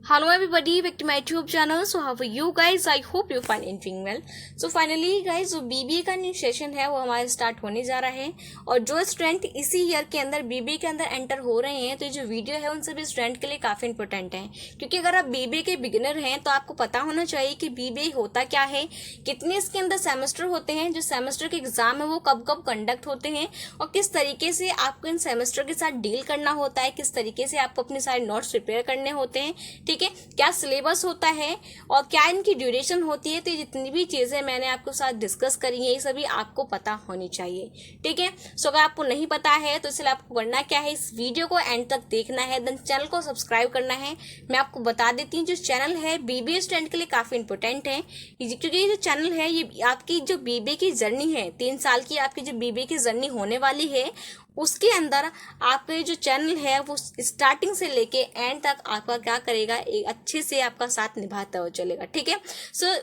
Hello everybody, back to my YouTube channel. So how are you guys? I hope you fine and doing well. So finally guys, जो BBA का new session है वो हमारे start होने जा रहा है और जो स्टूडेंट इसी ईयर के अंदर बीबीए के अंदर एंटर हो रहे हैं तो ये जो वीडियो है उन सभी स्टूडेंट के लिए काफी इंपॉर्टेंट है, क्योंकि अगर आप बीबीए के बिगिनर हैं तो आपको पता होना चाहिए कि बीबीए होता क्या है, कितने इसके अंदर सेमेस्टर होते हैं, जो सेमेस्टर के एग्जाम है वो कब कब कंडक्ट होते हैं और किस तरीके से आपको इन सेमेस्टर के साथ डील करना होता है, किस तरीके से आपको अपने सारे नोट्स प्रिपेयर करने होते हैं, ठीक है, क्या सिलेबस होता है और क्या इनकी ड्यूरेशन होती है। तो जितनी भी चीजें मैंने आपके साथ डिस्कस करी है ये सभी आपको पता होनी चाहिए, ठीक है। सो अगर आपको नहीं पता है तो इसलिए आपको करना क्या है, इस वीडियो को एंड तक देखना है, देन चैनल को सब्सक्राइब करना है। मैं आपको बता देती हूँ जो चैनल है बीबीए स्टूडेंट के लिए काफी इंपॉर्टेंट है, क्योंकि ये जो चैनल है ये आपकी जो बीबीए की जर्नी है, 3 साल की आपकी जो बीबीए की जर्नी होने वाली है उसके अंदर आपका जो चैनल है वो स्टार्टिंग से लेके एंड तक आपका क्या करेगा, एक अच्छे से आपका साथ निभाता हुआ चलेगा, ठीक है। सो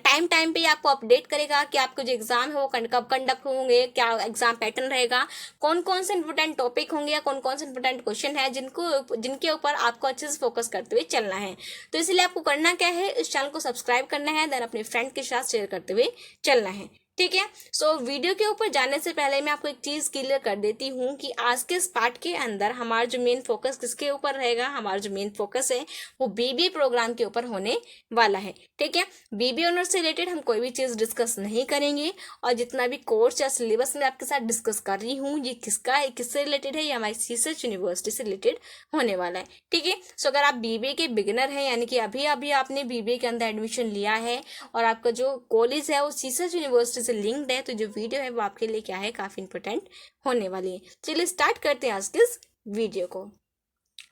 टाइम पे आपको अपडेट करेगा कि आपको जो एग्जाम है वो कब कंडक्ट होंगे, क्या एग्जाम पैटर्न रहेगा, कौन कौन से इंपॉर्टेंट टॉपिक होंगे या कौन कौन से इंपॉर्टेंट क्वेश्चन है जिनके ऊपर आपको अच्छे से फोकस करते हुए चलना है। तो इसलिए आपको करना क्या है, इस चैनल को सब्सक्राइब करना है, देन अपने फ्रेंड के साथ शेयर करते हुए चलना है, ठीक है। सो वीडियो के ऊपर जाने से पहले मैं आपको एक चीज क्लियर कर देती हूँ कि आज के इस पार्ट के अंदर हमारा जो मेन फोकस किसके ऊपर रहेगा, हमारा जो मेन फोकस है वो बीबीए प्रोग्राम के ऊपर होने वाला है, ठीक है। बीबीए ऑनर्स से रिलेटेड हम कोई भी चीज डिस्कस नहीं करेंगे और जितना भी कोर्स या सिलेबस में आपके साथ डिस्कस कर रही हूँ ये किससे रिलेटेड है, ये हमारी सीसर्च यूनिवर्सिटी से रिलेटेड होने वाला है, ठीक है। सो अगर आप बीबीए के बिगिनर हैं, यानी कि अभी अभी आपने बीबीए के अंदर एडमिशन लिया है और आपका जो कॉलेज है वो सीसर्च यूनिवर्सिटी से लिंक्ड है, तो जो वीडियो है वो आपके लिए क्या है, काफी इंपॉर्टेंट होने वाली है। चलिए स्टार्ट करते हैं आज के इस वीडियो को।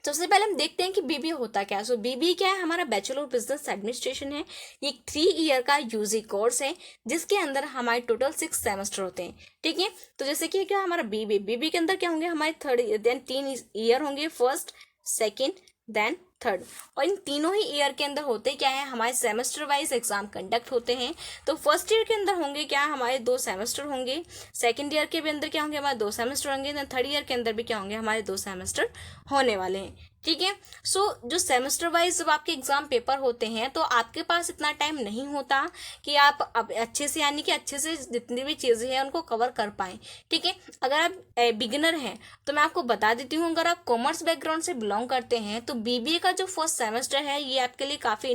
सबसे पहले हम देखते हैं कि बीबीए होता क्या है। सो बीबीए क्या है, हमारा बैचलर ऑफ बिजनेस एडमिनिस्ट्रेशन है। ये 3 ईयर का यूजी कोर्स है जिसके अंदर हमारे टोटल 6 सेमेस्टर होते हैं, ठीक है। तो जैसे कि क्या हमारा बीबीए के अंदर क्या होंगे, हमारे 3 ईयर होंगे, फर्स्ट, सेकेंड, देन थर्ड, और इन तीनों ही ईयर के अंदर होते क्या है, हमारे सेमेस्टर वाइज एग्जाम कंडक्ट होते हैं। तो फर्स्ट ईयर के अंदर होंगे क्या, हमारे 2 सेमेस्टर होंगे, सेकंड ईयर के भी अंदर क्या होंगे, हमारे 2 सेमेस्टर होंगे, देन थर्ड ईयर के अंदर भी क्या होंगे, हमारे 2 सेमेस्टर होने वाले हैं, ठीक है। सो जो सेमेस्टर वाइज जब आपके एग्जाम पेपर होते हैं तो आपके पास इतना टाइम नहीं होता कि आप अब अच्छे से, यानी कि अच्छे से जितनी भी चीजें हैं उनको कवर कर पाए, ठीक है। अगर आप बिगिनर हैं तो मैं आपको बता देती हूँ, अगर आप कॉमर्स बैकग्राउंड से बिलोंग करते हैं तो बीबीए का जो फर्स्ट सेमेस्टर है ये आपके लिए काफी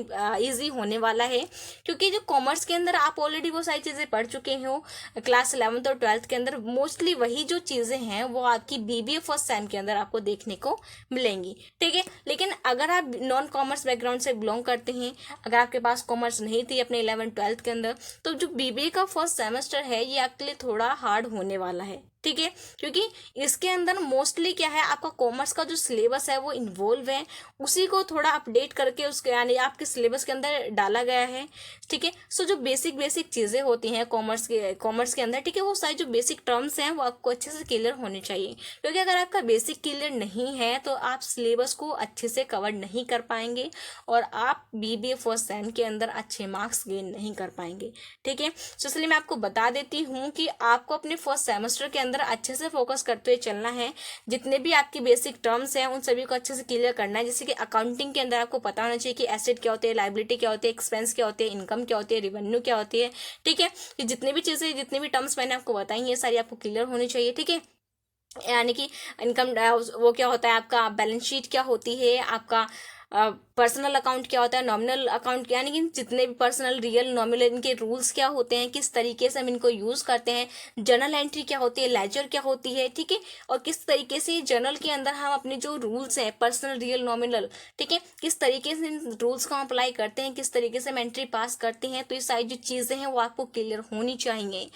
इजी होने वाला है, क्योंकि जो कॉमर्स के अंदर आप ऑलरेडी वो सारी चीजें पढ़ चुके हो क्लास 11th और 12th के अंदर, मोस्टली वही जो चीजें हैं वो आपकी बीबीए फर्स्ट सेम के अंदर आपको देखने को मिलेंगी, ठीक है। लेकिन अगर आप नॉन कॉमर्स बैकग्राउंड से बिलोंग करते हैं, अगर आपके पास कॉमर्स नहीं थी अपने 11th-12th के अंदर, तो जो बीबीए का फर्स्ट सेमेस्टर है ये आपके लिए थोड़ा हार्ड होने वाला है, ठीक है, क्योंकि इसके अंदर मोस्टली क्या है, आपका कॉमर्स का जो सिलेबस है वो इन्वॉल्व है, उसी को थोड़ा अपडेट करके उसके यानी आपके सिलेबस के अंदर डाला गया है, ठीक है। सो जो बेसिक चीजें होती हैं कॉमर्स के अंदर, ठीक है, वो सारी जो बेसिक टर्म्स हैं वो आपको अच्छे से क्लियर होने चाहिए, क्योंकि अगर आपका बेसिक क्लियर नहीं है तो आप सिलेबस को अच्छे से कवर नहीं कर पाएंगे और आप बीबीए फर्स्ट सेम के अंदर अच्छे मार्क्स गेन नहीं कर पाएंगे, ठीक है। सो इसलिए मैं आपको बता देती हूँ कि आपको अपने फर्स्ट सेमेस्टर के अंदर अच्छे से फोकस करते हुए चलना है, जितने भी आपकी बेसिक टर्म्स हैं उन सभी को अच्छे से क्लियर करना है। जैसे कि अकाउंटिंग के अंदर आपको पता होना चाहिए कि एसेट क्या होते हैं, लायबिलिटी क्या होती है, एक्सपेंस क्या होती है, इनकम क्या होती है, रिवेन्यू क्या होती है, ठीक है। ये जितनी भी चीजें, जितनी भी टर्म्स मैंने आपको बताई ये सारी आपको क्लियर होनी चाहिए, ठीक है। यानी कि इनकम वो क्या होता है, आपका बैलेंस शीट क्या होती है, आपका पर्सनल अकाउंट क्या होता है, नॉमिनल अकाउंट, यानी कि जितने भी पर्सनल, रियल, नॉमिनल, इनके रूल्स क्या होते हैं, किस तरीके से हम इनको यूज करते हैं, जर्नल एंट्री क्या होती है, लेजर क्या होती है, ठीक है, और किस तरीके से जर्नल के अंदर हम अपने जो रूल्स हैं पर्सनल, रियल, नॉमिनल, ठीक है, किस तरीके से इन रूल्स को हम अप्लाई करते हैं, किस तरीके से हम एंट्री पास करते हैं। तो ये सारी जो चीजें हैं वो आपको क्लियर होनी चाहिए।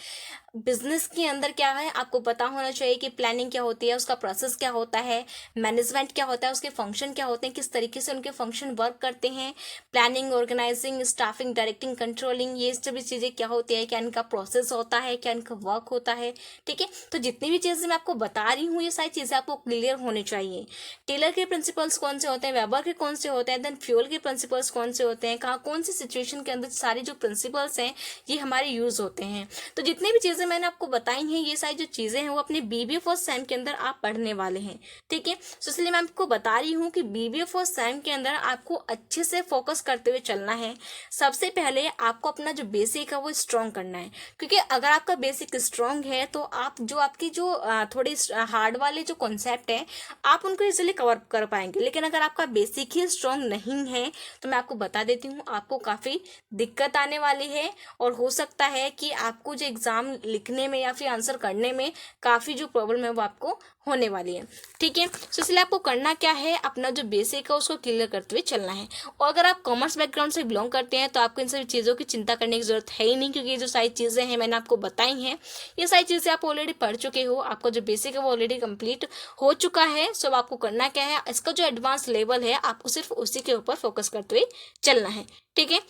बिजनेस के अंदर क्या है, आपको पता होना चाहिए कि प्लानिंग क्या होती है, उसका प्रोसेस क्या होता है, मैनेजमेंट क्या होता है, उसके फंक्शन क्या होते हैं, किस तरीके से उनके फंक्शन वर्क करते हैं, planning, organising, staffing, directing, controlling, ये सभी चीजें क्या होती है, क्या इनका प्रोसेस होता है, क्या इनका वर्क होता है, ठीक है। तो जितनी भी चीजें मैं आपको बता रही हूँ ये सारी चीजें आपको क्लियर होनी चाहिए। टेलर के प्रिंसिपल्स कौन से होते हैं, वेबर के कौन से होते हैं, देन फ्यूल के प्रिंसिपल्स कौन से होते हैं, कहाँ कौन सी सिचुएशन के अंदर सारे जो प्रिंसिपल्स हैं ये हमारे यूज होते हैं। तो जितनी भी चीजें चीजें मैंने आपको बताई हैं, ये सारी जो चीजें हैं वो अपने बीबीए फर्स्ट सेम के अंदर आप पढ़ने वाले हैं, ठीक है। तो इसलिए मैं आपको बता रही हूँ कि बीबीए फर्स्ट सेम के अंदर आपको अच्छे से फोकस करते हुए चलना है। सबसे पहले आपको अपना जो बेसिक है वो स्ट्रॉन्ग करना है, क्योंकि अगर आपका बेसिक स्ट्रॉन्ग है तो आप जो आपकी जो थोड़ी हार्ड वाले जो कॉन्सेप्ट है आप उनको इजीली कवर कर पाएंगे। लेकिन अगर आपका बेसिक ही स्ट्रॉन्ग नहीं है तो मैं आपको बता देती हूँ आपको काफ़ी दिक्कत आने वाली है, और हो सकता है कि आपको जो एग्ज़ाम लिखने में या फिर आंसर करने में काफ़ी जो प्रॉब्लम है वो आपको होने वाली है, ठीक है। तो इसलिए आपको करना क्या है, अपना जो बेसिक है उसको क्लियर करते हुए चलना है। और अगर आप कॉमर्स बैकग्राउंड से बिलोंग करते हैं तो आपको इन सभी चीज़ों की चिंता करने की जरूरत है ही नहीं, क्योंकि ये जो सारी चीज़ें हैं मैंने आपको बताई हैं, ये सारी चीज़ें आप ऑलरेडी पढ़ चुके हो, आपका जो बेसिक है वो ऑलरेडी कंप्लीट हो चुका है। सो आपको करना क्या है, इसका जो एडवांस लेवल है आपको सिर्फ उसी के ऊपर फोकस करते हुए चलना है, ठीक है।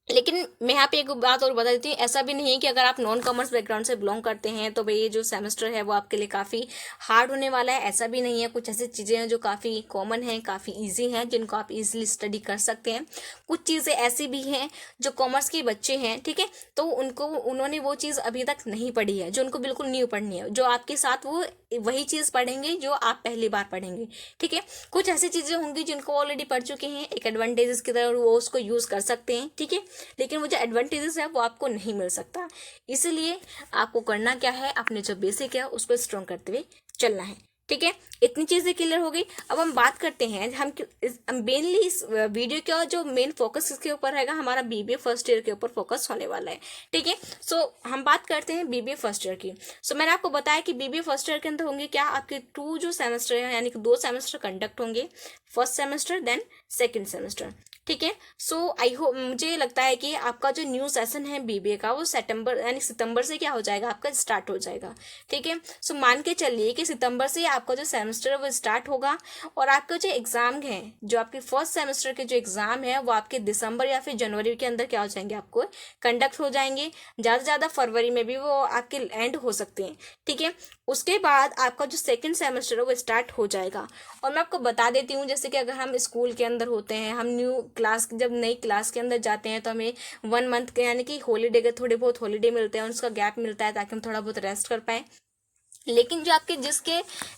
लेकिन मैं यहाँ पे एक बात और बता देती हूँ, ऐसा भी नहीं है कि अगर आप नॉन कॉमर्स बैकग्राउंड से बिलोंग करते हैं तो भाई ये जो सेमेस्टर है वो आपके लिए काफ़ी हार्ड होने वाला है, ऐसा भी नहीं है। कुछ ऐसी चीज़ें हैं जो काफ़ी कॉमन हैं, काफ़ी इजी हैं, जिनको आप इजीली स्टडी कर सकते हैं। कुछ चीज़ें ऐसी भी हैं जो कॉमर्स के बच्चे हैं, ठीक है, तो उन्होंने वो चीज़ अभी तक नहीं पढ़ी है, जो उनको बिल्कुल न्यू पढ़नी है, जो आपके साथ वो वही चीज़ पढ़ेंगे जो आप पहली बार पढ़ेंगे, ठीक है। कुछ ऐसी चीज़ें होंगी जिनको ऑलरेडी पढ़ चुके हैं, एक एडवांटेजेस की तरह वो उसको यूज़ कर सकते हैं, ठीक है, लेकिन वो जो एडवांटेजेस है वो आपको नहीं मिल सकता। इसलिए आपको करना क्या है, अपने जो बेसिक है उसको स्ट्रॉन्ग करते हुए चलना है, ठीक है। इतनी चीज़ें क्लियर हो गई। अब हम बात करते हैं, हम मेनली इस वीडियो का जो मेन फोकस इसके ऊपर रहेगा, हमारा बीबीए फर्स्ट ईयर के ऊपर फोकस होने वाला है, ठीक है। सो हम बात करते हैं बीबीए फर्स्ट ईयर की। सो मैंने आपको बताया कि बीबीए फर्स्ट ईयर के अंदर होंगे क्या, आपके 2 जो सेमेस्टर है, यानी कि 2 सेमेस्टर कंडक्ट होंगे, first semester then second semester, ठीक है। सो आई होप, मुझे लगता है कि आपका जो न्यू सेशन है बीबीए का वो सितंबर से क्या हो जाएगा, आपका स्टार्ट हो जाएगा, ठीक है। सो मान के चलिए कि सितंबर से आपका जो सेमेस्टर है वो स्टार्ट होगा, और आपके जो एग्जाम है, जो आपके फर्स्ट सेमेस्टर के जो एग्जाम है वो आपके दिसंबर या फिर जनवरी के अंदर क्या हो जाएंगे, आपको कंडक्ट हो जाएंगे। ज़्यादा से ज़्यादा फरवरी में भी वो आपके एंड हो सकते हैं, ठीक है। उसके बाद आपका जो सेकेंड सेमेस्टर है वो स्टार्ट हो जाएगा। और मैं आपको बता देती हूँ, जैसे कि अगर हम स्कूल के अंदर होते हैं, हम न्यू क्लास, जब नई क्लास के अंदर जाते हैं तो हमें 1 मंथ के यानी कि हॉलीडे के थोड़े बहुत हॉलीडे मिलते हैं, उसका गैप मिलता है ताकि हम थोड़ा बहुत रेस्ट कर पाएँ। लेकिन जो आपके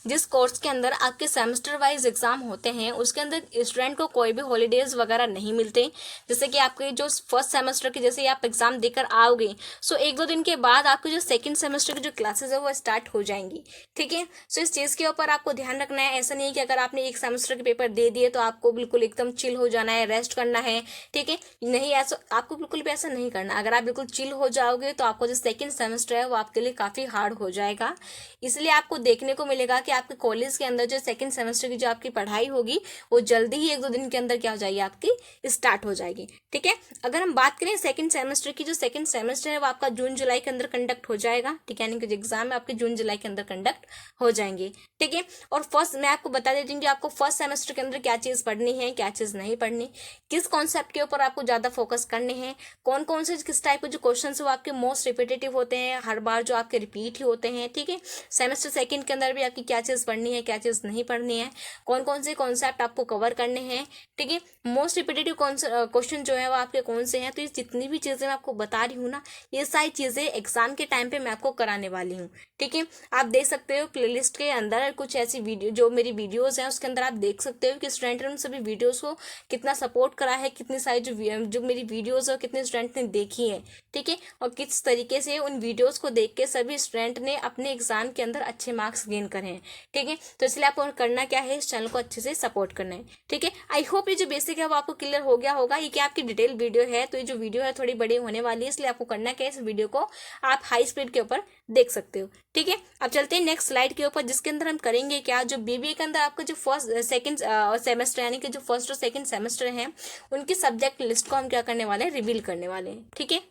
जिस कोर्स के अंदर आपके सेमेस्टर वाइज एग्जाम होते हैं उसके अंदर स्टूडेंट को कोई भी हॉलीडेज वगैरह नहीं मिलते। जैसे कि आपके जो फर्स्ट सेमेस्टर के जैसे आप एग्जाम देकर आओगे, सो 1-2 दिन के बाद आपके जो सेकंड सेमेस्टर की जो क्लासेस है वो स्टार्ट हो जाएंगी, ठीक है। सो इस चीज़ के ऊपर आपको ध्यान रखना है। ऐसा नहीं है कि अगर आपने एक सेमेस्टर के पेपर दे दिए तो आपको बिल्कुल एकदम चिल हो जाना है, रेस्ट करना है, ठीक है। नहीं, ऐसा आपको बिल्कुल भी ऐसा नहीं करना। अगर आप बिल्कुल चिल हो जाओगे तो आपको जो सेकेंड सेमेस्टर है वो आपके लिए काफ़ी हार्ड हो जाएगा। इसलिए आपको देखने को मिलेगा कि आपके कॉलेज के अंदर जो सेकंड सेमेस्टर की जो आपकी पढ़ाई होगी वो जल्दी ही 1-2 दिन के अंदर क्या हो जाएगी, आपकी स्टार्ट हो जाएगी, ठीक है। अगर हम बात करें सेकंड सेमेस्टर की, जो सेकंड सेमेस्टर है वो आपका जून जुलाई के अंदर कंडक्ट हो जाएगा, ठीक है, यानी कि जो एग्जाम है आपके जून जुलाई के अंदर कंडक्ट हो जाएंगे, ठीक है। और फर्स्ट मैं आपको बता देती हूँ कि आपको फर्स्ट सेमेस्टर के अंदर क्या चीज़ पढ़नी है, क्या चीज़ नहीं पढ़नी, किस कॉन्सेप्ट के ऊपर आपको ज़्यादा फोकस करने हैं, कौन कौन से किस टाइप के जो क्वेश्चन है वो आपके मोस्ट रिपीटेटिव होते हैं, हर बार जो आपके रिपीट ही होते हैं, ठीक है। सेमेस्टर सेकंड के अंदर भी आपकी क्या चीज़ पढ़नी है, क्या चीज़ नहीं पढ़नी है, कौन कौन से कॉन्सेप्ट आपको कवर करने हैं, ठीक है। मोस्ट रिपीटेटिव क्वेश्चन जो है वो आपके कौन से हैं। तो ये जितनी भी चीज़ें मैं आपको बता रही हूँ ना, ये सारी चीज़ें एग्जाम के टाइम पे मैं आपको कराने वाली हूँ, ठीक है। आप देख सकते हो प्लेलिस्ट के अंदर कुछ ऐसी वीडियो, जो मेरी वीडियोज़ हैं उसके अंदर आप देख सकते हो कि स्टूडेंट ने उन सभी वीडियोज़ को कितना सपोर्ट करा है, कितनी सारी जो मेरी वीडियोज़ है कितने स्टूडेंट ने देखी है, ठीक है, और किस तरीके से उन वीडियोज़ को देख के सभी स्टूडेंट ने अपने एग्जाम के अंदर अच्छे मार्क्स गेन करे हैं, ठीक है। तो इसलिए आपको करना क्या है, इस चैनल को अच्छे से सपोर्ट करना है, ठीक है। आई होप ये जो बेसिक है वो आपको क्लियर हो गया होगा। ये क्या आपकी डिटेल वीडियो है, तो ये जो वीडियो है थोड़ी बड़ी होने वाली है, इसलिए आपको करना क्या है, इस वीडियो को आप हाई स्पीड के ऊपर देख सकते हो, ठीक है। अब चलते हैं नेक्स्ट स्लाइड के ऊपर, जिसके अंदर हम करेंगे क्या, जो बीबीए के अंदर आपका जो फर्स्ट सेकंड सेमेस्टर यानी कि जो फर्स्ट और सेकंड सेमेस्टर है उनकी सब्जेक्ट लिस्ट को हम क्या करने वाले हैं, रिवील करने वाले हैं, ठीक है।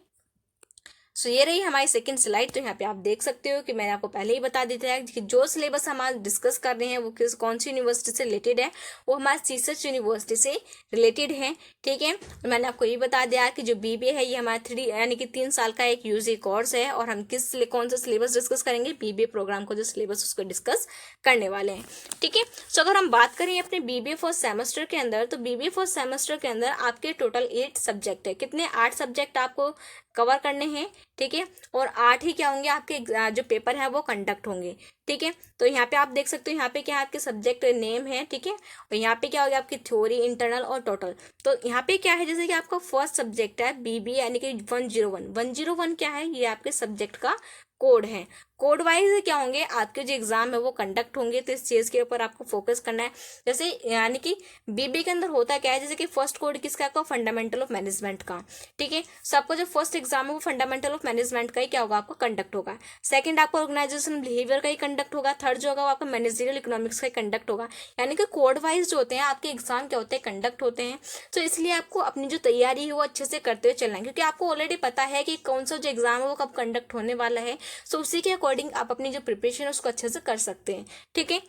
सो ये रही हमारी सेकंड स्लाइड। तो यहाँ पे आप देख सकते हो कि मैंने आपको पहले ही बता दिया है कि जो सिलेबस हम आज डिस्कस कर रहे हैं वो कौन सी यूनिवर्सिटी से रिलेटेड है, वो हमारे सीसर्च यूनिवर्सिटी से रिलेटेड है, ठीक है। तो मैंने आपको ये बता दिया कि जो बीबीए है ये हमारा 3 यानी कि 3 साल का एक यूजी कोर्स है, और हम कौन सा सिलेबस डिस्कस करेंगे, बीबीए प्रोग्राम को जो सिलेबस उसको डिस्कस करने वाले हैं, ठीक है। सो अगर हम बात करें अपने बीबीए फर्स्ट सेमेस्टर के अंदर, तो बीबीए फर्स्ट सेमेस्टर के अंदर आपके टोटल 8 सब्जेक्ट है। कितने? 8 सब्जेक्ट आपको कवर करने हैं, ठीक है, और 8 ही क्या होंगे आपके जो पेपर है वो कंडक्ट होंगे। ठीक है, तो यहाँ पे आप देख सकते हो, यहाँ पे क्या है आपके सब्जेक्ट नेम है। ठीक है, और यहाँ पे क्या हो गया आपकी थ्योरी, इंटरनल और टोटल। तो यहाँ पे क्या है, जैसे कि आपका फर्स्ट सब्जेक्ट है बीबीए यानी कि 101। 101 क्या है, ये आपके सब्जेक्ट का कोड है। कोड वाइज क्या होंगे आपके जो एग्जाम है वो कंडक्ट होंगे, तो इस चीज के ऊपर आपको फोकस करना है। जैसे यानी कि बीबीए के अंदर होता क्या है, जैसे कि फर्स्ट कोड किसका का, फंडामेंटल ऑफ मैनेजमेंट का। ठीक है, सो आपका जो फर्स्ट एग्जाम है वो फंडामेंटल ऑफ मैनेजमेंट का ही क्या होगा आपका कंडक्ट होगा। सेकंड आपका ऑर्गेनाइजेशन बिहेवियर का ही कंडक्ट होगा। थर्ड जो होगा वो आपका मैनेजरियल इकोनॉमिक्स का ही कंडक्ट होगा। यानी कि कोड वाइज जो होते हैं आपके एग्जाम क्या होते हैं, कंडक्ट होते हैं। तो इसलिए आपको अपनी जो तैयारी है वो अच्छे से करते हुए चलना है, क्योंकि आपको ऑलरेडी पता है कि कौन सा जो एग्जाम है वो कब कंडक्ट होने वाला है। सो उसी के अकॉर्डिंग आप अपनी जो प्रिपरेशन है उसको अच्छे से कर सकते हैं। ठीक है,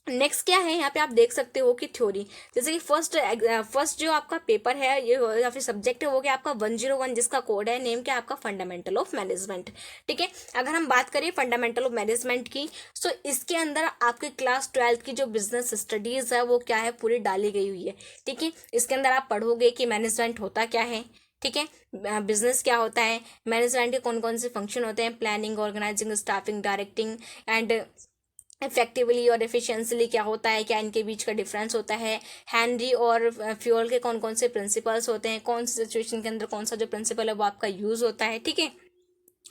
नेक्स्ट क्या है, यहाँ पे आप देख सकते हो कि थ्योरी, जैसे कि फर्स्ट जो आपका पेपर है ये या फिर सब्जेक्ट है वो क्या आपका 101, जिसका कोड है नेम क्या आपका फंडामेंटल ऑफ मैनेजमेंट। ठीक है, अगर हम बात करें फंडामेंटल ऑफ मैनेजमेंट की, तो इसके अंदर आपके क्लास 12 की जो बिजनेस स्टडीज है वो क्या है पूरी डाली गई हुई है। ठीक है, इसके अंदर आप पढ़ोगे कि मैनेजमेंट होता क्या है। ठीक है, बिजनेस क्या होता है, मैनेजमेंट के कौन कौन से फंक्शन होते हैं, planning, organising, staffing, directing and effectively और एफिशिएंटली क्या होता है, क्या इनके बीच का डिफरेंस होता है, हेनरी और फ्यूल के कौन कौन से प्रिंसिपल्स होते हैं, कौन सी सिचुएशन के अंदर कौन सा जो प्रिंसिपल है वो आपका यूज होता है। ठीक है,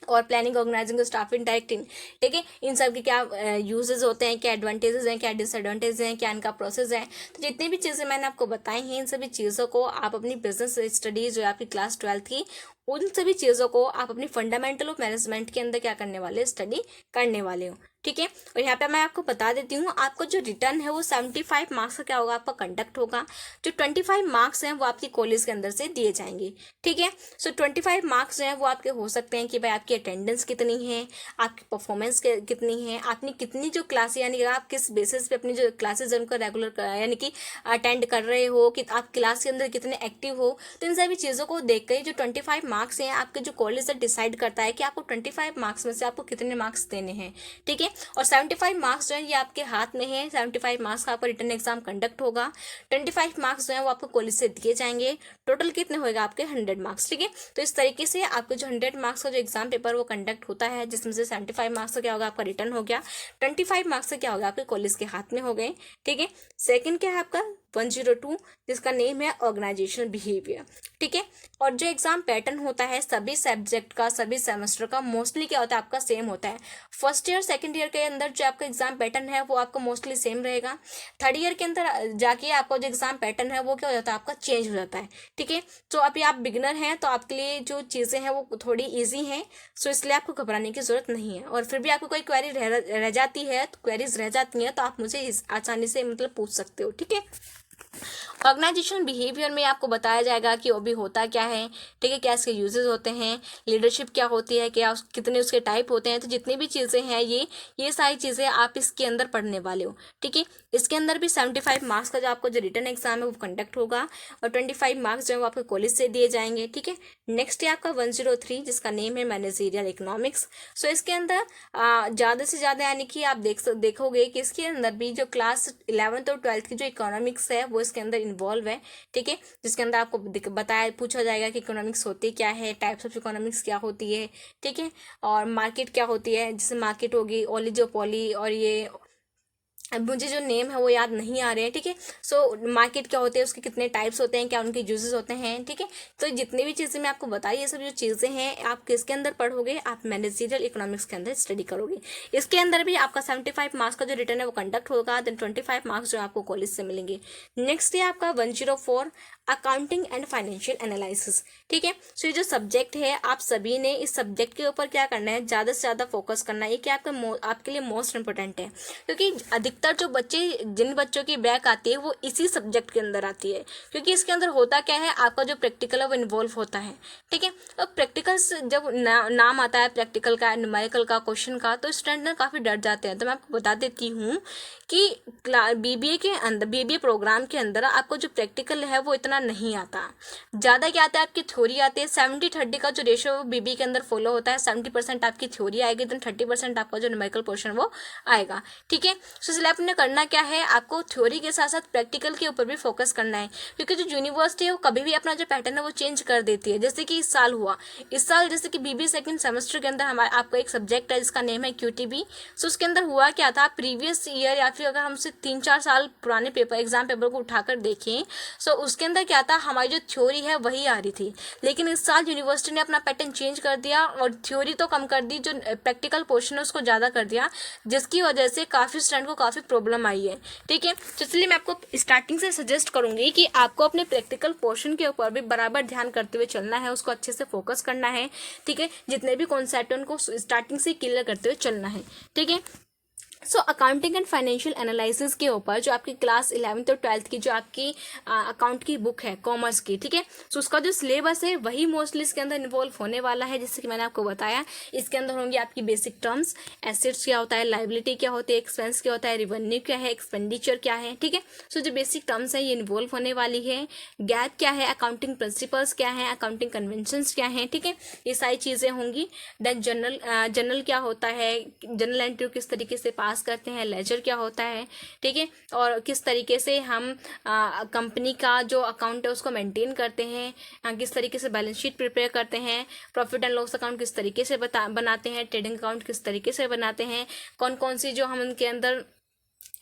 और प्लानिंग, ऑर्गेनाइजिंग, स्टाफिंग, डायरेक्टिंग। ठीक है, इन सब के क्या यूजेस होते हैं, क्या एडवांटेजेस हैं, क्या डिसएडवांटेज हैं, क्या इनका प्रोसेस है। तो जितनी भी चीज़ें मैंने आपको बताई हैं इन सभी चीज़ों को आप अपनी बिजनेस स्टडीज जो है आपकी क्लास 12 की, उन सभी चीज़ों को आप अपनी फंडामेंटल ऑफ मैनेजमेंट के अंदर क्या करने वाले, स्टडी करने वाले हो। ठीक है, और यहाँ पे मैं आपको बता देती हूँ, आपको जो रिटर्न है वो 75 मार्क्स का क्या होगा आपका कंडक्ट होगा। जो 25 मार्क्स हैं वो आपकी कॉलेज के अंदर से दिए जाएंगे। ठीक है, सो 25 मार्क्स जो है वो आपके हो सकते हैं कि भाई आपकी अटेंडेंस कितनी है, आपकी परफॉर्मेंस कितनी है, आपने कितनी जो क्लास यानी कि आप किस बेसिस पे अपनी जो क्लासेज उनका रेगुलर यानी कि अटेंड कर रहे हो, कि आप क्लास के अंदर कितने एक्टिव हो। तो इन सभी चीज़ों को देख कर जो 25 मार्क्स हैं आपके जो कॉलेज डिसाइड करता है कि आपको 25 मार्क्स में से आपको कितने मार्क्स देने हैं। ठीक है, और 75 मार्क्स जो है ये आपके हाथ में है। 75 मार्क्स का आपका रिटर्न एग्जाम कंडक्ट होगा। 25 मार्क्स जो है वो आपको कॉलेज से दिए जाएंगे। टोटल कितने होएगा आपके 100 मार्क्स। ठीक है, तो इस तरीके से आपके जो 100 मार्क्स का जो एग्जाम पेपर वो कंडक्ट होता है, जिसमें से 75 मार्क्स का क्या होगा आपका रिटर्न हो गया, 25 मार्क्स से क्या होगा आपके कॉलेज के हाथ में हो गए। ठीक है, सेकंड क्या है आपका 102, जिसका नेम है ऑर्गेनाइजेशनल बिहेवियर। ठीक है, और जो एग्जाम पैटर्न होता है सभी सब्जेक्ट का, सभी सेमेस्टर का मोस्टली क्या होता है आपका सेम होता है। फर्स्ट ईयर सेकंड ईयर के अंदर जो आपका एग्जाम पैटर्न है वो आपका मोस्टली सेम रहेगा। थर्ड ईयर के अंदर जाके आपका जो एग्जाम पैटर्न है वो क्या हो जाता है आपका चेंज हो जाता है। ठीक है, तो अभी आप बिगिनर हैं तो आपके लिए जो चीज़ें हैं वो थोड़ी ईजी हैं, सो इसलिए आपको घबराने की जरूरत नहीं है। और फिर भी आपको कोई क्वेरी रह जाती है, तो क्वेरीज रह जाती हैं तो आप मुझे आसानी से मतलब पूछ सकते हो। ठीक है, ऑर्गेनाइजेशन बिहेवियर में आपको बताया जाएगा कि वो भी होता क्या है। ठीक है, क्या इसके यूजेस होते हैं, लीडरशिप क्या होती है, क्या कितने उसके टाइप होते हैं। तो जितनी भी चीज़ें हैं ये सारी चीज़ें आप इसके अंदर पढ़ने वाले हो। ठीक है, इसके अंदर भी 75 मार्क्स का जो आपको जो रिटर्न एग्जाम है वो कंडक्ट होगा, और 25 मार्क्स जो है वो आपके कॉलेज से दिए जाएंगे। ठीक है, नेक्स्ट है आपका 103, जिसका नेम है मैनेजरियल इकोनॉमिक्स। सो इसके अंदर ज़्यादा से ज़्यादा यानी कि आप देखोगे कि इसके अंदर भी जो क्लास 11th और 12th की जो इकोनॉमिक्स है वो इसके अंदर इन्वॉल्व है। ठीक है, जिसके अंदर आपको बताया पूछा जाएगा कि इकोनॉमिक्स होती क्या है, टाइप्स ऑफ इकोनॉमिक्स क्या होती है। ठीक है, और मार्केट क्या होती है, जैसे मार्केट होगी ओलिगोपोली, और ये अब मुझे जो नेम है वो याद नहीं आ रहे हैं। ठीक है, सो मार्केट क्या होते हैं, उसके कितने टाइप्स होते हैं, क्या उनके यूजेस होते हैं। ठीक है, तो जितनी भी चीज़ें मैं आपको बताई ये सब जो चीज़ें हैं आप किसके अंदर पढ़ोगे, आप मैनेजरियल इकोनॉमिक्स के अंदर स्टडी करोगे। इसके अंदर भी आपका 75 मार्क्स का जो रिटर्न है वो कंडक्ट होगा, देन 25 मार्क्स जो आपको कॉलेज से मिलेंगे। नेक्स्ट है आपका 104 अकाउंटिंग एंड फाइनेंशियल एनालिसिस। ठीक है, सो ये जो सब्जेक्ट है आप सभी ने इस सब्जेक्ट के ऊपर क्या करना है, ज़्यादा से ज़्यादा फोकस करना है। ये कि आपके लिए मोस्ट इंपॉर्टेंट है, क्योंकि अधिकतर जो जिन बच्चों की बैक आती है वो इसी सब्जेक्ट के अंदर आती है, क्योंकि इसके अंदर होता क्या है आपका जो प्रैक्टिकल है वो इन्वॉल्व होता है। ठीक है, तो प्रैक्टिकल्स जब नाम आता है प्रैक्टिकल का, न्यूमेरिकल का, क्वेश्चन का, तो स्टूडेंट ना काफ़ी डर जाते हैं। तो मैं आपको बता देती हूँ कि बीबीए के अंदर, बीबीए प्रोग्राम के अंदर आपको जो प्रैक्टिकल है वो इतना नहीं आता। ज़्यादा क्या आता है आपकी थ्योरी आती है। 70-30 का जो रेशो बीबीए के अंदर फॉलो होता है, 70% आपकी थ्योरी आएगी, देन 30% आपका जो न्यूमेरिकल पोर्शन वो आएगा। ठीक है, सो इसलिए पहले आपने करना क्या है, आपको थ्योरी के साथ साथ प्रैक्टिकल के ऊपर भी फोकस करना है, क्योंकि जो यूनिवर्सिटी है वो कभी भी अपना जो पैटर्न है वो चेंज कर देती है। जैसे कि इस साल हुआ, इस साल जैसे कि बीबीए सेकंड सेमेस्टर के अंदर हमारा आपका एक सब्जेक्ट है जिसका नेम है क्यूटीबी। सो उसके अंदर हुआ क्या था, प्रीवियस ईयर या फिर अगर हमसे 3-4 साल पुराने एग्जाम पेपर को उठाकर देखें, सो उसके अंदर क्या था, हमारी जो थ्योरी है वही आ रही थी। लेकिन इस साल यूनिवर्सिटी ने अपना पैटर्न चेंज कर दिया और थ्योरी तो कम कर दी, जो प्रैक्टिकल पोर्शन है उसको ज़्यादा कर दिया, जिसकी वजह से काफ़ी स्टूडेंट को काफ़ी प्रॉब्लम आई है। ठीक है, तो इसलिए मैं आपको स्टार्टिंग से सजेस्ट करूंगी कि आपको अपने प्रैक्टिकल पोर्शन के ऊपर भी बराबर ध्यान करते हुए चलना है, उसको अच्छे से फोकस करना है। ठीक है, जितने भी कॉन्सेप्ट हैं उनको स्टार्टिंग से क्लियर करते हुए चलना है। ठीक है, so accounting and financial analysis के ऊपर जो आपकी क्लास 11th और 12th की जो आपकी अकाउंट की बुक है कॉमर्स की, ठीक है, सो उसका जो सिलेबस है वही मोस्टली इसके अंदर इन्वॉल्व होने वाला है। जैसे कि मैंने आपको बताया, इसके अंदर होंगी आपकी बेसिक टर्म्स, एसेट्स क्या होता है, लाइबिलिटी क्या होती है, एक्सपेंस क्या होता है, रिवेन्यू क्या है, एक्सपेंडिचर क्या है। ठीक है, सो जो बेसिक टर्म्स है ये इन्वॉल्व होने वाली है। गैप क्या है, अकाउंटिंग प्रिंसिपल्स क्या है, अकाउंटिंग कन्वेंशंस क्या है। ठीक है, ये सारी चीज़ें होंगी। देन जनरल क्या होता है, जनरल एंट्री किस तरीके से पास करते हैं, लेजर क्या होता है। ठीक है, और किस तरीके से हम कंपनी का जो अकाउंट है उसको मेंटेन करते हैं, किस तरीके से बैलेंस शीट प्रिपेयर करते हैं, प्रॉफिट एंड लॉस अकाउंट किस तरीके से बनाते हैं, ट्रेडिंग अकाउंट किस तरीके से बनाते हैं, कौन कौन सी जो हम उनके अंदर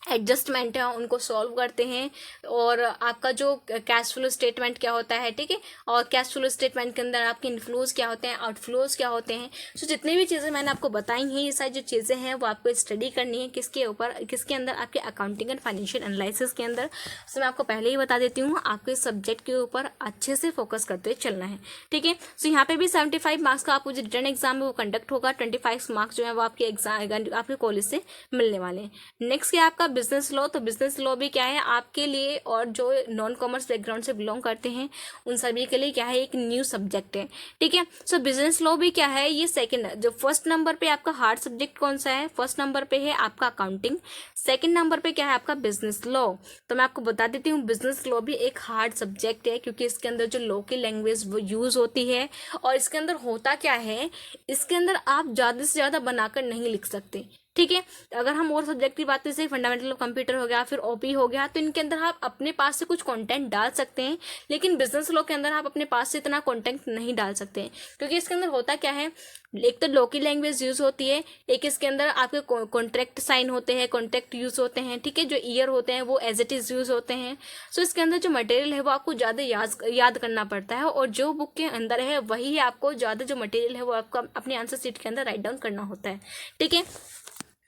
एडजस्टमेंट है उनको सॉल्व करते हैं, और आपका जो कैश फ्लो स्टेटमेंट क्या होता है। ठीक है, और कैश फ्लो स्टेटमेंट के अंदर आपके इनफ्लोज क्या होते हैं, आउटफ्लोज क्या होते हैं। सो जितनी भी चीज़ें मैंने आपको बताई हैं, ये सारी जो चीज़ें हैं वो आपको स्टडी करनी है किसके ऊपर, किसके अंदर, आपके अकाउंटिंग एंड फाइनेंशियल एनालिसिस के अंदर। सो मैं आपको पहले ही बता देती हूँ, आपको इस सब्जेक्ट के ऊपर अच्छे से फोकस करते हुए चलना है। ठीक है, सो यहाँ पे भी 75 मार्क्स का आपको जो रिटर्न एग्जाम है वो कंडक्ट होगा, 25 मार्क्स जो है वो आपके एग्जाम आपके कॉलेज से मिलने वाले हैं। नेक्स्ट क्या आपका बिजनेस लॉ। तो बिजनेस लॉ भी क्या है आपके लिए, और जो नॉन कॉमर्स बैकग्राउंड से बिलोंग करते हैं उन सभी के लिए क्या है, एक न्यू सब्जेक्ट है। ठीक है, सो बिजनेस लॉ भी क्या है, ये सेकंड, जो फर्स्ट नंबर पे आपका हार्ड सब्जेक्ट कौन सा है, फर्स्ट नंबर पे है आपका अकाउंटिंग, सेकंड नंबर पे क्या है आपका बिजनेस लॉ। तो मैं आपको बता देती हूँ, बिजनेस लॉ भी एक हार्ड सब्जेक्ट है, क्योंकि इसके अंदर जो लॉ की लैंग्वेज वो यूज होती है, और इसके अंदर होता क्या है, इसके अंदर आप ज़्यादा से ज़्यादा बनाकर नहीं लिख सकते। ठीक है, अगर हम और सब्जेक्ट की बात करें, जैसे फंडामेंटल ऑफ कंप्यूटर हो गया, फिर ओपी हो गया, तो इनके अंदर आप अपने पास से कुछ कंटेंट डाल सकते हैं, लेकिन बिजनेस लॉ के अंदर आप अपने पास से इतना कंटेंट नहीं डाल सकते हैं, क्योंकि इसके अंदर होता क्या है, एक तो लॉ की लैंग्वेज यूज होती है, एक इसके अंदर आपके कॉन्ट्रैक्ट साइन होते हैं, कॉन्ट्रैक्ट यूज होते हैं। ठीक है, जो ईयर होते हैं वो एज इट इज यूज होते हैं। सो इसके अंदर जो मटेरियल है वो आपको ज़्यादा याद करना पड़ता है, और जो बुक के अंदर है वही आपको ज़्यादा जो मटेरियल है वो आपको अपने आंसर शीट के अंदर राइट डाउन करना होता है। ठीक है,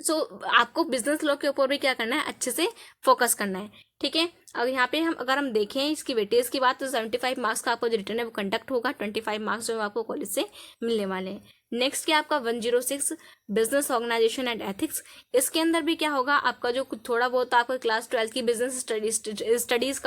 सो आपको बिजनेस लॉ के ऊपर भी क्या करना है, अच्छे से फोकस करना है। ठीक है, अब यहाँ पे अगर हम देखें इसकी वेटेज की बात, तो 75 मार्क्स का आपको जो रिटर्न है वो कंडक्ट होगा, 25 मार्क्स जो आपको कॉलेज से मिलने वाले हैं। नेक्स्ट क्या आपका 106 बिजनेस ऑर्गेनाइजेशन एंड एथिक्स। इसके अंदर भी क्या होगा, आपका जो थोड़ा बहुत आपका क्लास 12 की बिजनेस स्टडीज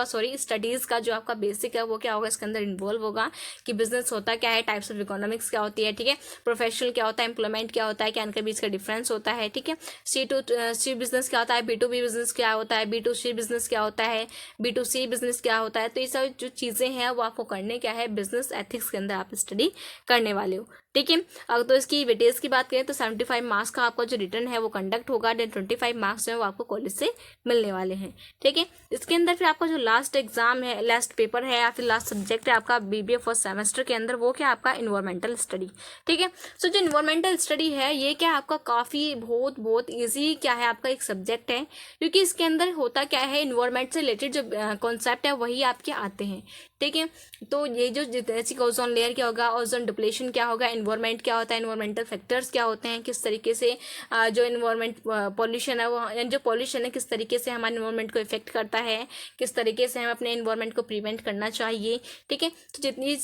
का जो आपका बेसिक है वो क्या होगा, इसके अंदर इन्वॉल्व होगा कि बिजनेस होता क्या है, टाइप्स ऑफ इकोनॉमिक्स क्या होती है। ठीक है, प्रोफेशनल क्या होता है, एम्प्लॉयमेंट क्या होता है, क्या इनके बीच का डिफरेंस होता है। ठीक है, C2C बिजनेस क्या होता है, B2B बिजनेस क्या होता है, B2C बिजनेस क्या होता है, B2C बिजनेस क्या होता है। तो ये सब जो चीज़ें हैं वो आपको करने क्या है, बिजनेस एथिक्स के अंदर आप स्टडी करने वाले हो। ठीक है, अगर तो इसकी वेटेज की बात करें तो 75 मार्क्स का आपका जो रिटर्न है वो कंडक्ट होगा, देन 25 मार्क्स जो है वो आपको कॉलेज से मिलने वाले हैं। ठीक है, इसके अंदर फिर आपका जो लास्ट एग्जाम है, लास्ट पेपर है या फिर लास्ट सब्जेक्ट है आपका बीबीए फर्स्ट सेमेस्टर के अंदर, वो क्या आपका इन्वायरमेंटल स्टडी। ठीक है, सो जो इन्वायरमेंटल स्टडी है ये क्या आपका काफ़ी बहुत ईजी क्या है आपका एक सब्जेक्ट है, क्योंकि इसके अंदर होता क्या है, इन्वायरमेंट से रिलेटेड जो कॉन्सेप्ट है वही आपके आते हैं। ठीक है, तो ये जो जैसे ओजोन लेयर क्या होगा, ओजोन डिप्लेशन क्या होगा, इन्वायरमेंट क्या होता है, इन्वायरमेंटल फैक्टर्स क्या होते हैं, किस तरीके से जो इन्वायरमेंट पॉल्यूशन है वो, जो पॉल्यूशन है किस तरीके से हमारे इन्वायरमेंट को इफेक्ट करता है, किस तरीके से हम अपने इन्वायरमेंट को प्रिवेंट करना चाहिए। ठीक है, तो जितनी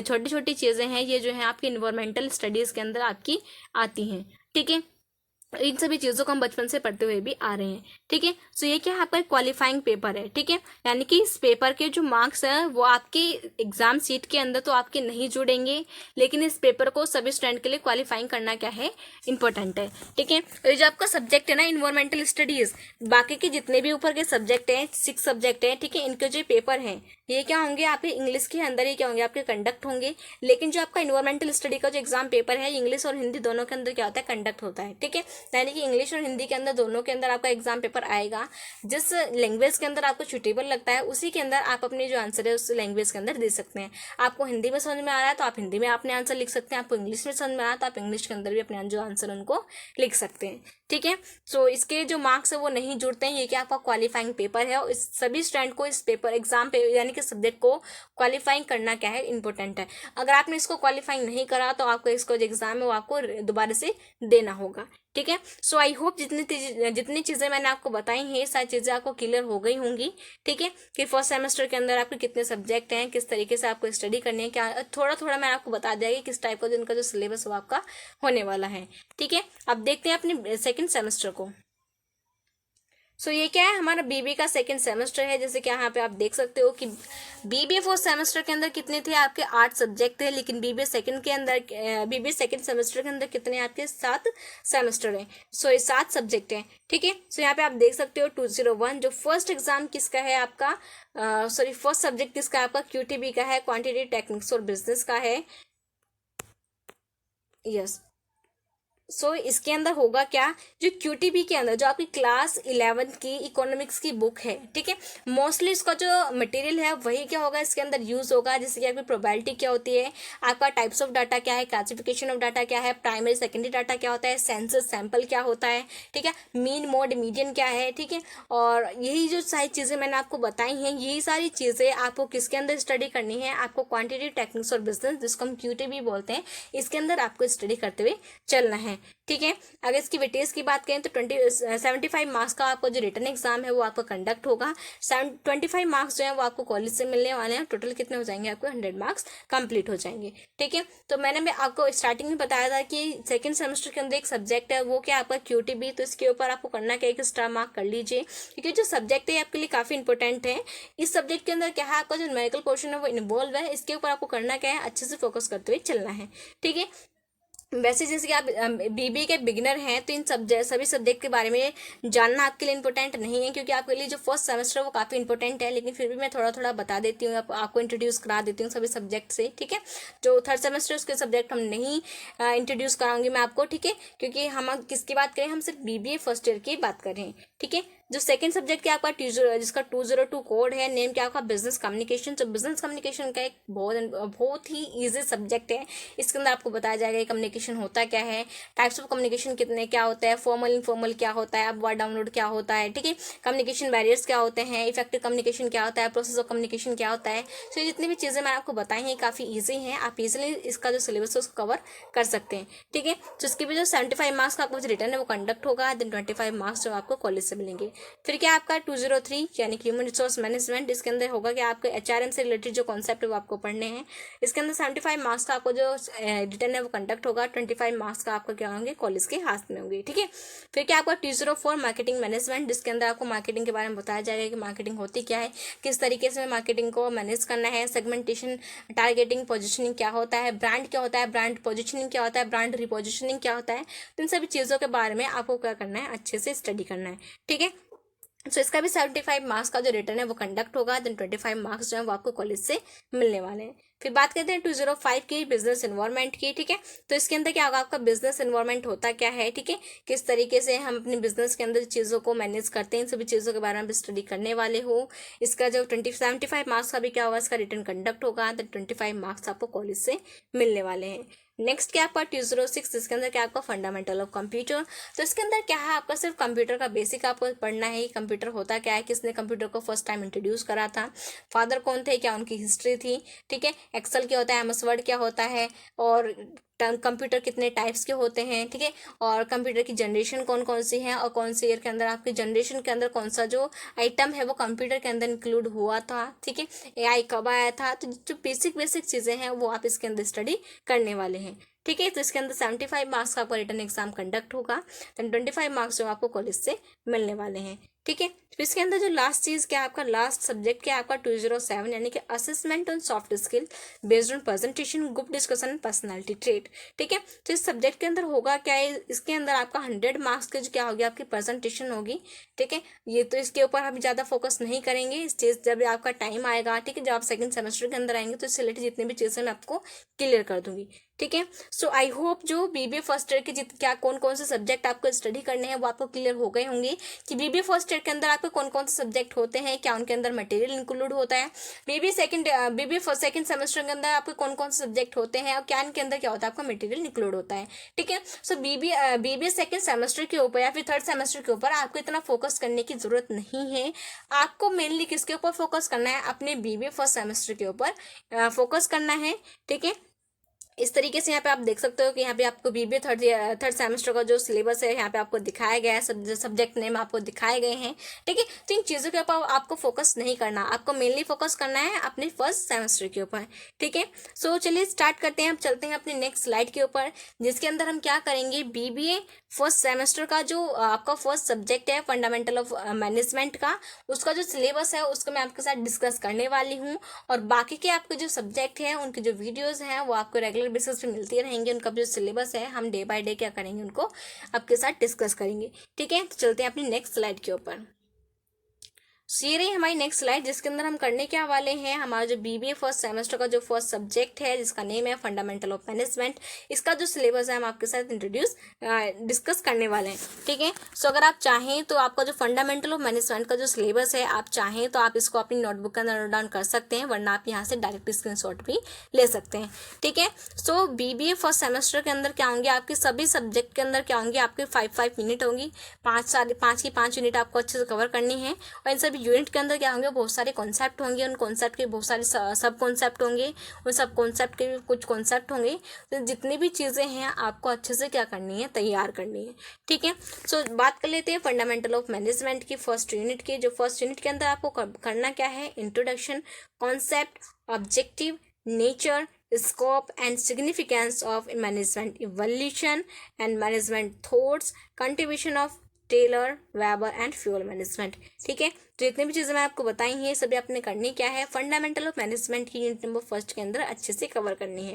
छोटी छोटी चीज़ें हैं ये जो है आपकी इन्वायरमेंटल स्टडीज़ के अंदर आपकी आती हैं। ठीक है, इन सभी चीज़ों को हम बचपन से पढ़ते हुए भी आ रहे हैं। ठीक है, सो ये क्या है आपका एक क्वालिफाइंग पेपर है। ठीक है, यानी कि इस पेपर के जो मार्क्स हैं वो आपके एग्जाम सीट के अंदर तो आपके नहीं जुड़ेंगे, लेकिन इस पेपर को सभी स्टूडेंट के लिए क्वालिफाइंग करना क्या है, इंपॉर्टेंट है। ठीक है, तो ये जो आपका सब्जेक्ट है ना इन्वायरमेंटल स्टडीज, बाकी के जितने भी ऊपर के सब्जेक्ट हैं 6 सब्जेक्ट हैं, ठीक है, इनके जो पेपर हैं ये क्या होंगे आपके इंग्लिश के अंदर ही क्या होंगे, आपके कंडक्ट होंगे। लेकिन जो आपका इन्वायरमेंटल स्टडी का जो एग्जाम पेपर है, इंग्लिश और हिंदी दोनों के अंदर क्या होता है, कंडक्ट होता है। ठीक है, यानी कि इंग्लिश और हिंदी के अंदर दोनों के अंदर आपका एग्जाम पेपर आएगा। जिस लैंग्वेज के अंदर आपको सुटेबल लगता है उसी के अंदर आप अपने जो आंसर है उस लैंग्वेज के अंदर दे सकते हैं। आपको हिंदी में समझ में आ रहा है तो आप हिंदी में अपने आंसर लिख सकते हैं, आपको इंग्लिश में समझ में आ रहा है तो आप इंग्लिश के अंदर भी अपने जो आंसर उनको लिख सकते हैं। ठीक है, सो इसके जो मार्क्स है वो नहीं जुड़ते हैं, ये क्या आपका क्वालिफाइंग पेपर है और इस सभी स्टूडेंट को इस पेपर एग्जाम पे यानी कि सब्जेक्ट को क्वालिफाइंग करना क्या है, इंपॉर्टेंट है। अगर आपने इसको क्वालिफाइंग नहीं करा तो आपको इसको जो एग्जाम है वो आपको दोबारा से देना होगा। ठीक है, सो आई होप जितनी चीज़ें मैंने आपको बताई हैं ये सारी चीज़ें आपको क्लियर हो गई होंगी। ठीक है, कि फर्स्ट सेमेस्टर के अंदर आपके कितने सब्जेक्ट हैं, किस तरीके से आपको स्टडी करनी है, क्या थोड़ा थोड़ा मैं आपको बता दिया कि किस टाइप का जिनका जो सिलेबस वो आपका होने वाला है। ठीक है, अब देखते हैं अपने सेकेंड सेमेस्टर को। सो ये क्या है, हमारा बीबीए का सेकंड सेमेस्टर है। जैसे कि यहाँ पे आप देख सकते हो कि बीबीए फर्स्ट सेमेस्टर के अंदर कितने थे आपके 8 सब्जेक्ट थे, लेकिन बीबीए सेकंड सेमेस्टर के अंदर कितने आपके 7 सेमेस्टर हैं। सो ये 7 सब्जेक्ट हैं। ठीक है, सो यहाँ पे आप देख सकते हो 201 जो फर्स्ट एग्जाम किसका है आपका, फर्स्ट सब्जेक्ट किसका है आपका, क्यूटीबी का है, क्वांटिटी टेक्निक्स और बिजनेस का है। यस, सो इसके अंदर होगा क्या, जो क्यूटीबी के अंदर जो आपकी क्लास 11 की इकोनॉमिक्स की बुक है। ठीक है, मोस्टली इसका जो मटेरियल है वही क्या होगा इसके अंदर यूज होगा। जैसे कि आपकी प्रोबेबिलिटी क्या होती है, आपका टाइप्स ऑफ डाटा क्या है, क्लासिफिकेशन ऑफ डाटा क्या है, प्राइमरी सेकेंडरी डाटा क्या होता है, सेंसस सैंपल क्या होता है। ठीक है, मीन मोड मीडियन क्या है। ठीक है, और यही जो सारी चीज़ें मैंने आपको बताई हैं यही सारी चीज़ें आपको किसके अंदर स्टडी करनी है, आपको क्वांटिटी टेक्निक्स और बिजनेस जिसको हम क्यूटीबी बोलते हैं इसके अंदर आपको स्टडी करते हुए चलना है। ठीक है, अगर इसकी वेटेज की बात करें तो 75 मार्क्स का आपको जो रिटर्न एग्जाम है वो आपका कंडक्ट होगा। 25 मार्क्स जो है वो आपको कॉलेज से मिलने वाले हैं। टोटल कितने हो जाएंगे आपको 100 मार्क्स कंप्लीट हो जाएंगे। ठीक है, तो मैंने आपको स्टार्टिंग में बताया था कि सेकंड सेमेस्टर के अंदर एक सब्जेक्ट है वो क्या आपका क्यूटीबी, तो इसके ऊपर आपको करना क्या, एक एक्स्ट्रा मार्क कर लीजिए क्योंकि जो सब्जेक्ट है आपके लिए काफी इंपॉर्टेंट है। इस सब्जेक्ट के अंदर क्या है आपका जो न्यूमेरिकल पोर्शन है वो इन्वॉल्व है, इसके ऊपर आपको करना क्या है, अच्छे से फोकस करते हुए चलना है। ठीक है, वैसे जैसे कि आप बीबीए के बिगिनर हैं तो इन सभी सब्जेक्ट के बारे में जानना आपके लिए इंपॉर्टेंट नहीं है क्योंकि आपके लिए जो फर्स्ट सेमेस्टर है वो काफ़ी इंपॉर्टेंट है, लेकिन फिर भी मैं थोड़ा थोड़ा बता देती हूँ, आपको इंट्रोड्यूस करा देती हूँ सभी सब्जेक्ट से। ठीक है, जो थर्ड सेमेस्टर उसके सब्जेक्ट हम नहीं इंट्रोड्यूस कराऊंगी मैं आपको। ठीक है, क्योंकि हम किसकी बात करें, हम सिर्फ बीबीए फर्स्ट ईयर की बात कर रहे हैं। ठीक है, जो सेकंड सब्जेक्ट क्या आपका जिसका 202 कोड है, नेम क्या आपका बिजनेस कम्युनिकेशन। तो बिजनेस कम्युनिकेशन का एक बहुत ही इजी सब्जेक्ट है। इसके अंदर आपको बताया जाएगा कम्युनिकेशन होता क्या है, टाइप्स ऑफ कम्युनिकेशन कितने क्या होता है, फॉर्मल इनफॉर्मल क्या होता है, अब वर्ड डाउनलोड क्या होता है। ठीक है, कम्युनिकेशन बैरियर्स क्या होते हैं, इफेक्टिव कम्युनिकेशन क्या होता है, प्रोसेस ऑफ कम्युनिकेशन क्या होता है। सो जितनी भी चीज़ें मैंने आपको बताई हैं काफ़ी ईजी हैं, आप इजिली इसका जो सिलेबस है उसको कवर कर सकते हैं। ठीक है, तो इसके भी जो 75 मार्क्स का आपको जो रिटर्न है वो कंडक्ट होगा, देन 25 मार्क्स जो आपको कॉलेज से मिलेंगे। फिर क्या आपका 203 यानी कि ह्यूमन रिसोर्स मैनेजमेंट, इसके अंदर होगा कि आपके एचआरएम से रिलेटेड जो कॉन्सेप्ट है वो आपको पढ़ने हैं। इसके अंदर 75 मार्क्स का आपको जो रिटर्न है वो कंडक्ट होगा, 25 मार्क्स का आपका क्या होंगे कॉलेज के हाथ में होंगे। ठीक है, फिर क्या आपका 204 मार्केटिंग मैनेजमेंट, जिसके अंदर आपको मार्केटिंग के बारे में बताया जाएगा कि मार्केटिंग होती क्या है, किस तरीके से मार्केटिंग को मैनेज करना है, सेगमेंटेशन, टारगेटिंग, पोजिशनिंग क्या होता है, ब्रांड क्या होता है, ब्रांड पोजिशनिंग क्या होता है, ब्रांड रिपोजिशनिंग क्या होता है। तो इन सभी चीज़ों के बारे में आपको क्या करना है, अच्छे से स्टडी करना है। ठीक है, सो इसका भी 75 मार्क्स का जो रिटर्न है वो कंडक्ट होगा, देन 25 मार्क्स जो है वो आपको कॉलेज से मिलने वाले हैं। फिर बात करते हैं 205 की बिजनेस एनवायरनमेंट की। ठीक है, तो इसके अंदर क्या होगा, आपका बिजनेस एनवायरनमेंट होता क्या है। ठीक है, किस तरीके से हम अपने बिजनेस के अंदर चीज़ों को मैनेज करते हैं, इन सभी चीज़ों के बारे में स्टडी करने वाले हो। इसका जो 75 मार्क्स का भी क्या होगा, इसका रिटर्न कंडक्ट होगा, देन 25 मार्क्स आपको कॉलेज से मिलने वाले हैं। नेक्स्ट क्या आपका 206, इसके अंदर क्या आपका फंडामेंटल ऑफ कंप्यूटर। तो इसके अंदर क्या है, आपका सिर्फ कंप्यूटर का बेसिक आपको पढ़ना है, कंप्यूटर होता क्या है, किसने कंप्यूटर को फर्स्ट टाइम इंट्रोड्यूस करा था, फादर कौन थे, क्या उनकी हिस्ट्री थी। ठीक है, एक्सेल क्या होता है, एमएस वर्ड क्या होता है, और कंप्यूटर कितने टाइप्स के होते हैं। ठीक है, और कंप्यूटर की जनरेशन कौन कौन सी है, और कौन सी ईयर के अंदर आपकी जनरेशन के अंदर कौन सा जो आइटम है वो कंप्यूटर के अंदर इंक्लूड हुआ था। ठीक है, एआई कब आया था। तो जो बेसिक चीज़ें हैं वो आप इसके अंदर स्टडी करने वाले हैं। ठीक है, तो इसके अंदर 75 मार्क्स का आपका रिटर्न एग्जाम कंडक्ट होगा, देन 25 मार्क्स जो आपको कॉलेज से मिलने वाले हैं। ठीक है। तो इसके अंदर जो लास्ट चीज़ क्या है आपका, लास्ट सब्जेक्ट क्या है आपका 207, यानी कि assessment on soft skill based on presentation, group discussion and personality trait. ठीक है। तो इस सब्जेक्ट के अंदर होगा क्या है, इसके अंदर आपका 100 मार्क्स की जो क्या होगी आपकी प्रेजेंटेशन होगी। ठीक है। ये तो इसके ऊपर हम ज़्यादा फोकस नहीं करेंगे, इस चीज़ जब आपका टाइम आएगा, ठीक है, जब आप सेकंड सेमेस्टर के अंदर आएंगे तो इससे रिलेटेड जितनी भी चीज़ें मैं आपको क्लियर कर दूंगी। ठीक है। सो आई होप जो बीबीए फर्स्ट ईयर के क्या कौन कौन से सब्जेक्ट आपको स्टडी करने हैं वो आपको क्लियर हो गए होंगे कि बीबीए फर्स्ट ईयर के अंदर आपके कौन कौन से सब्जेक्ट होते हैं, क्या उनके अंदर मटेरियल इंक्लूड होता है, बीबीए सेकंड सेमेस्टर के अंदर आपके कौन कौन से सब्जेक्ट होते हैं और क्या इनके अंदर क्या होता है आपका मटेरियल इंक्लूड होता है। ठीक है। सो बीबीए सेकंड सेमेस्टर के ऊपर या फिर थर्ड सेमेस्टर के ऊपर आपको इतना फोकस करने की जरूरत नहीं है। आपको मेनली किसके ऊपर फोकस करना है, अपने बीबीए फर्स्ट सेमेस्टर के ऊपर फोकस करना है। ठीक है। इस तरीके से यहाँ पे आप देख सकते हो कि यहाँ पे आपको बीबीए थर्ड सेमेस्टर का जो सिलेबस है यहाँ पे आपको दिखाया गया है, सब्जेक्ट नेम आपको दिखाए गए हैं। ठीक है। तो इन चीज़ों के ऊपर आपको फोकस नहीं करना, आपको मेनली फोकस करना है अपने फर्स्ट सेमेस्टर के ऊपर। ठीक है। सो चलिए स्टार्ट करते हैं, अब चलते हैं अपने नेक्स्ट स्लाइड के ऊपर, जिसके अंदर हम क्या करेंगे, बीबीए फर्स्ट सेमेस्टर का जो आपका फर्स्ट सब्जेक्ट है फंडामेंटल ऑफ मैनेजमेंट का, उसका जो सिलेबस है उसको मैं आपके साथ डिस्कस करने वाली हूँ। और बाकी के आपके जो सब्जेक्ट हैं उनके जो वीडियोज़ हैं वो आपको रेगुलर बेसिस पे मिलती रहेंगे, उनका जो सिलेबस है हम डे बाय डे क्या करेंगे उनको आपके साथ डिस्कस करेंगे। ठीक है। तो चलते हैं अपनी नेक्स्ट स्लाइड के ऊपर। ये रही हमारी नेक्स्ट स्लाइड, जिसके अंदर हम करने क्या वाले हैं, हमारा जो बीबीए फर्स्ट सेमेस्टर का जो फर्स्ट सब्जेक्ट है जिसका नेम है फंडामेंटल ऑफ मैनेजमेंट, इसका जो सिलेबस है हम आपके साथ डिस्कस करने वाले हैं। ठीक है। सो अगर आप चाहें तो आपका जो फंडामेंटल ऑफ मैनेजमेंट का जो सिलेबस है, आप चाहें तो आप इसको अपनी नोटबुक के अंदर नोट डाउन कर सकते हैं, वरना आप यहाँ से डायरेक्ट स्क्रीनशॉट भी ले सकते हैं। ठीक है। सो बीबीए फर्स्ट सेमेस्टर के अंदर क्या होंगे, आपके सभी सब्जेक्ट के अंदर क्या होंगे, आपके 5 मिनट होंगी, 5 यूनिट आपको अच्छे से कवर करनी है। और इन सभी यूनिट के अंदर क्या होंगे, बहुत सारे कॉन्सेप्ट होंगे, उन कॉन्सेप्ट के बहुत सारे सब कॉन्सेप्ट होंगे, उन सब कॉन्सेप्ट के भी कुछ कॉन्सेप्ट होंगे। तो जितनी भी चीज़ें हैं आपको अच्छे से क्या करनी है, तैयार करनी है। ठीक है। सो बात कर लेते हैं फंडामेंटल ऑफ मैनेजमेंट की फर्स्ट यूनिट की। जो फर्स्ट यूनिट के अंदर आपको करना क्या है, introduction, concept, objective, nature, scope and significance of management evaluation and management thoughts, contribution of Taylor, Weber and Fayol management. ठीक है। तो जितनी भी चीज़ें मैं आपको बताई हैं सभी आपने करनी क्या है, फंडामेंटल ऑफ मैनेजमेंट की यूनिट नंबर फर्स्ट के अंदर अच्छे से कवर करनी है।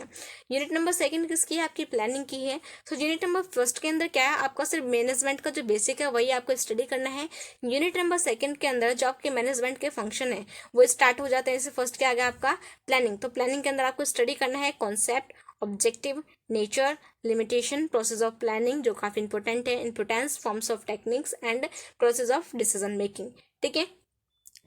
यूनिट नंबर सेकंड किसकी है, आपकी प्लानिंग की है। तो यूनिट नंबर फर्स्ट के अंदर क्या है, आपका सिर्फ मैनेजमेंट का जो बेसिक है वही आपको स्टडी करना है। यूनिट नंबर सेकंड के अंदर जो आपके मैनेजमेंट के फंक्शन है वो स्टार्ट हो जाते हैं। जैसे फर्स्ट क्या आ गया आपका प्लानिंग, तो प्लानिंग के अंदर आपको स्टडी करना है concept, objective, nature, limitation, process of planning जो काफ़ी इंपॉर्टेंट है, importance, forms of techniques and process of decision making. ठीक है।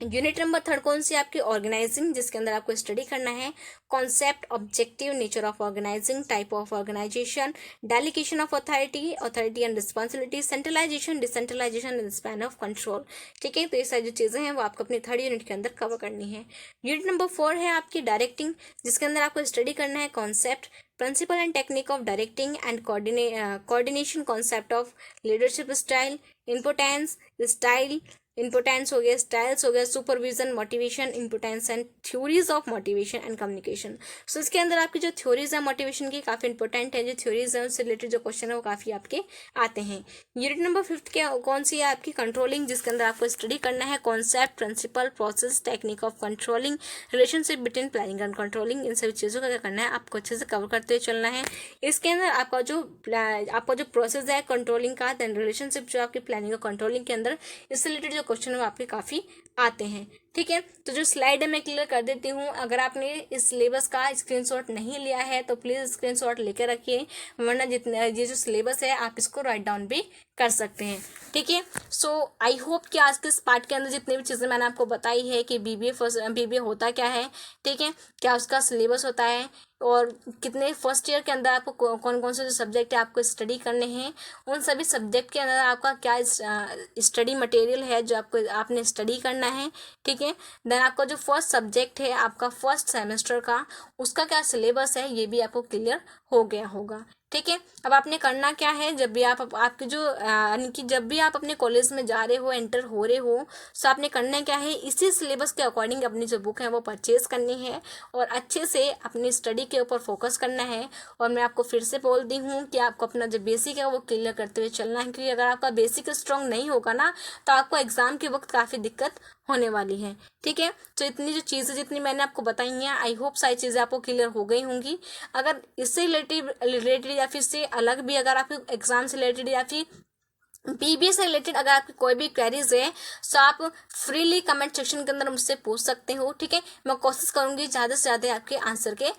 यूनिट नंबर थर्ड कौन सी आपकी, ऑर्गेनाइजिंग, जिसके अंदर आपको स्टडी करना है concept, objective, nature of organising, type of organisation, delegation of authority and responsibility, centralisation, decentralisation and span of control. ठीक है। तो ये सारी जो चीज़ें हैं वो आपको अपनी थर्ड यूनिट के अंदर कवर करनी है। यूनिट नंबर 4 है आपकी डायरेक्टिंग, जिसके अंदर आपको स्टडी करना है concept, principle and technique of directing and coordination, concept of leadership style, importance style, importance हो गया, स्टाइल्स हो गया, supervision, motivation, importance and theories of motivation and communication. So इसके अंदर आपकी जो थ्योरीज है मोटिवेशन की काफ़ी इंपॉर्टेंट है, जो थ्योरीज है उससे रिलेटेड जो क्वेश्चन है वो काफ़ी आपके आते हैं। यूनिट नंबर 5 क्या कौन सी है आपकी, कंट्रोलिंग, जिसके अंदर आपको स्टडी करना है concept, principle, process, technique of controlling, relationship between planning and controlling, इन सभी चीज़ों का क्या करना है आपको अच्छे से कवर करते हुए चलना है। इसके अंदर आपका जो प्रोसेस है कंट्रोलिंग का, देन रिलेशनशिप जो आपकी प्लानिंग और कंट्रोलिंग के अंदर इससे रिलेटेड जो क्वेश्चन है वो आपके काफ़ी आते हैं। ठीक है। तो जो स्लाइड है मैं क्लियर कर देती हूँ, अगर आपने इस सिलेबस का स्क्रीनशॉट नहीं लिया है तो प्लीज़ स्क्रीनशॉट लेकर रखिए, वरना जितना ये जो सिलेबस है आप इसको राइट डाउन भी कर सकते हैं। ठीक है। सो आई होप कि आज के इस पार्ट के अंदर जितनी भी चीज़ें मैंने आपको बताई है कि बीबीए होता क्या है, ठीक है, क्या उसका सिलेबस होता है और कितने फर्स्ट ईयर के अंदर आपको कौन कौन से जो सब्जेक्ट है आपको स्टडी करने हैं, उन सभी सब्जेक्ट के अंदर आपका क्या स्टडी मटेरियल है जो आपने स्टडी करना है। ठीक है। देन आपका जो फर्स्ट सब्जेक्ट है आपका फर्स्ट सेमेस्टर का, उसका क्या सिलेबस है ये भी आपको क्लियर हो गया होगा। ठीक है। अब आपने करना क्या है, जब भी आप आपके जो यानी कि जब भी आप अपने कॉलेज में जा रहे हो, एंटर हो रहे हो, तो आपने करना क्या है, इसी सिलेबस के अकॉर्डिंग अपनी जो बुक है वो परचेज करनी है और अच्छे से अपनी स्टडी के ऊपर फोकस करना है। और मैं आपको फिर से बोल दी हूँ कि आपको अपना जो बेसिक है वो क्लियर करते हुए चलना है, क्योंकि अगर आपका बेसिक स्ट्रांग नहीं होगा ना तो आपको एग्जाम के वक्त काफ़ी दिक्कत होने वाली है। ठीक है, तो इतनी जो चीज़ें जितनी मैंने आपको बताई हैं, आई होप सारी चीज़ें आपको क्लियर हो गई होंगी। अगर इससे रिलेटेड या फिर से अलग भी अगर आपके एग्जाम से रिलेटेड या फिर बीबीए से रिलेटेड अगर आपकी कोई भी क्वेरीज है तो आप फ्रीली कमेंट सेक्शन के अंदर मुझसे पूछ सकते हो। ठीक है, मैं कोशिश करूंगी ज़्यादा से ज़्यादा आपके आंसर के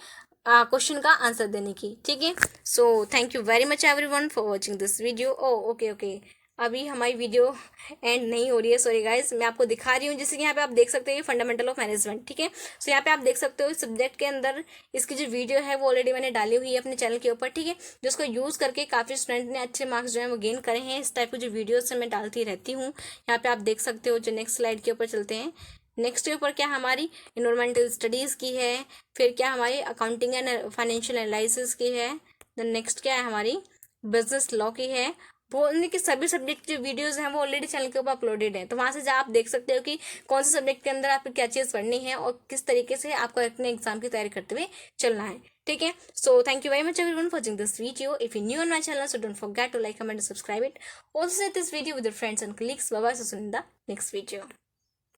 क्वेश्चन का आंसर देने की। ठीक है, so thank you very much everyone for watching this video. Okay, अभी हमारी वीडियो एंड नहीं हो रही है, सॉरी गाइस, मैं आपको दिखा रही हूँ। जैसे कि यहाँ पे आप देख सकते हो फंडामेंटल ऑफ मैनेजमेंट। ठीक है, सो यहाँ पे आप देख सकते हो इस सब्जेक्ट के अंदर इसकी जो वीडियो है वो ऑलरेडी मैंने डाली हुई है अपने चैनल के ऊपर। ठीक है, जिसको यूज़ करके काफ़ी स्टूडेंट ने अच्छे मार्क्स जो है वो गेन करे हैं। इस टाइप की जो वीडियोज मैं डालती रहती हूँ। यहाँ पे आप देख सकते हो। जो नेक्स्ट स्लाइड के ऊपर चलते हैं, नेक्स्ट के ऊपर क्या हमारी इन्वायरमेंटल स्टडीज़ की है, फिर क्या हमारी अकाउंटिंग एंड फाइनेंशियल एनालिसिस की है, देन नेक्स्ट क्या है हमारी बिजनेस लॉ की है। बोलने के सभी सब्जेक्ट जो वीडियोस हैं वो ऑलरेडी चैनल के ऊपर अपलोडेड है, तो वहाँ से जा आप देख सकते हो कि कौन से सब्जेक्ट के अंदर आपको क्या चीज़ पढ़नी है और किस तरीके से आपको अपने एग्जाम की तैयारी करते हुए चलना है। ठीक है, so thank you very much everyone for watching this video. If you new on my channel so don't forget to like, comment, subscribe it. Also share this video with your friends and colleagues. Bye bye, see you in the next video.